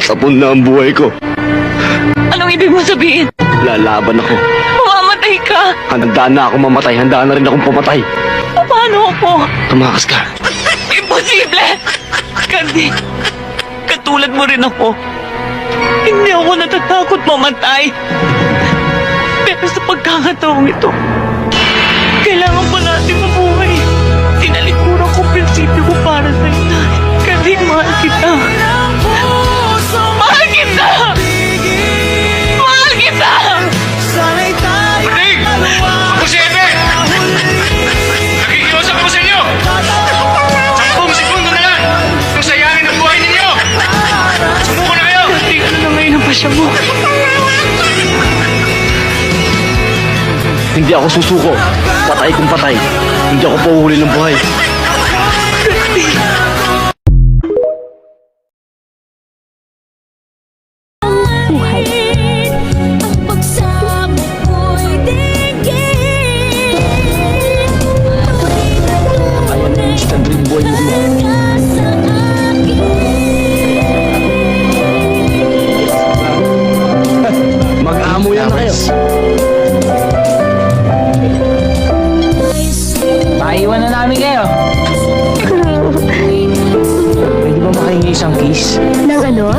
Patapon na ang buhay ko. Anong ibig mo sabihin? Lalaban ako. Mamamatay ka! Handa na ako mamatay. Handa na rin akong pumatay. Paano ako? Tumakas ka. Imposible! Kandi, katulad mo rin ako. Hindi ako natatakot mamatay. Pero sa pagkakataong ito, kailangan pa natin mabuhay. Tinalikuran ko prinsipyo ko para sa ina. Kandi, mahal kita. Mahal kita! Mahal kita! Pring! Ako si Ebe! Nakikiusap ako sa inyo! 10 segundo na lang! Kung sayangin ang buhay ninyo! Sumuko na kayo! Kandi, ano na ngayon ang pasya mo? Hindi ako susuko. Patay kung patay. Hindi ako pauhuli ng buhay. Buhay. Ang pagsabot ko'y digil. Ayan ang instant rin buhay mo. Sa akin. Mag-amo yan na kayo. Maiwan na namin kayo. Pwede ba makahingi isang kiss? Nang ano?